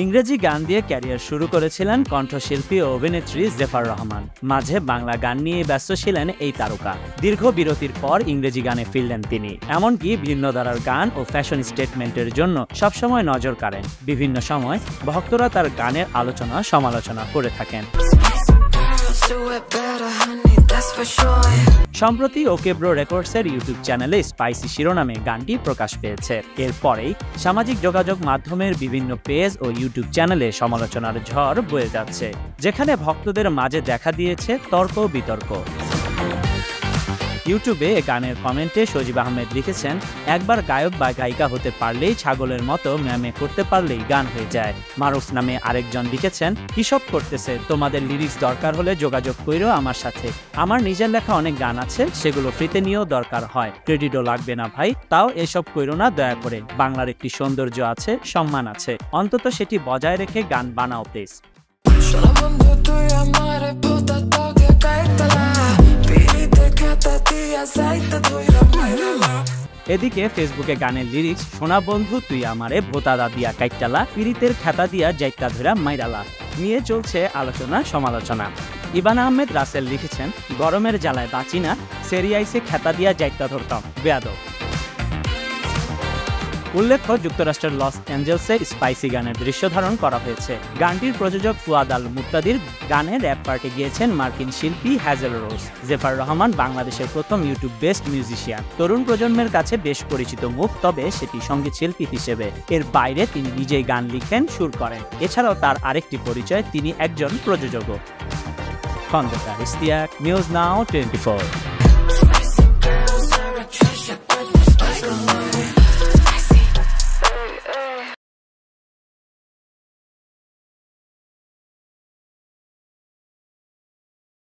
ইংরেজি গান দিয়ে ক্যারিয়ার শুরু করেছিলেন কণ্ঠশিল্পী ও অভিনেত্রী জেফার রহমান। মাঝে বাংলা গান নিয়ে ব্যস্ত ছিলেন এই তারকা। দীর্ঘ বিরতির পর ইংরেজি গানে ফিরলেন তিনি। এমনকি ভিন্ন ধারার গান ও ফ্যাশন স্টেটমেন্টের জন্য সবসময় নজর কাড়েন। বিভিন্ন সময় ভক্তরা তার গানের আলোচনা সমালোচনা করে থাকেন। সম্প্রতি ওকে ব্রো রেকর্ডসের ইউটিউব চ্যানেলে স্পাইসি শিরোনামে গানটি প্রকাশ পেয়েছে। এরপরেই সামাজিক যোগাযোগ মাধ্যমের বিভিন্ন পেজ ও ইউটিউব চ্যানেলে সমালোচনার ঝড় বয়ে যাচ্ছে, যেখানে ভক্তদের মাঝে দেখা দিয়েছে তর্ক বিতর্ক। ইউটিউবে গানের কমেন্টে সজীব আহমেদ লিখেছেন, একবার গায়ক বা গায়িকা হতে পারলেই ছাগলের মতো ম্যামে করতে পারলেই গান হয়ে যায়। মারুফ নামে আরেকজন লিখেছেন, কিসব করতেছে, তোমাদের লিরিক্স দরকার হলে যোগাযোগ কইরো আমার সাথে। আমার নিজের লেখা অনেক গান আছে, সেগুলো ফ্রিতে নিয়েও দরকার হয়, ক্রেডিটও লাগবে না ভাই, তাও এসব কইরো না দয়া করে। বাংলার একটি সৌন্দর্য আছে, সম্মান আছে, অন্তত সেটি বজায় রেখে গান বানাও প্লিজ। এদিকে ফেসবুকে গানের লিরিক্স, সোনা বন্ধু তুই আমারে ভোতাদা দিয়া কাইটালা, পীড়িতের খেতা দিয়া যাইতা ধরা মাইরালা নিয়ে চলছে আলোচনা সমালোচনা। ইবান আহমেদ রাসেল লিখেছেন, গরমের জ্বালায় বাঁচি না, সেরিয়াইসে খেতা দিয়া যাইতা ধরতাম বেয়াদব। উল্লেখ্য, যুক্তরাষ্ট্রের লস অ্যাঞ্জেলসে স্পাইসি গানের দৃশ্য ধারণ করা হয়েছে। গানটির প্রযোজক ফুয়াদ আল মুক্তাদির। গানে র্যাপ পার্টে গিয়েছেন মার্কিন শিল্পী হ্যাজেল রোজ। জেফার রহমান বাংলাদেশের প্রথম ইউটিউব বেস্ট মিউজিশিয়ান। তরুণ প্রজন্মের কাছে বেশ পরিচিত মুখ, তবে সেটি সঙ্গীত শিল্পী হিসেবে। এর বাইরে তিনি নিজেই গান লিখেন, সুর করেন। এছাড়াও তার আরেকটি পরিচয়, তিনি একজন প্রযোজকও। Khandaker Ishtiaq, news now 24।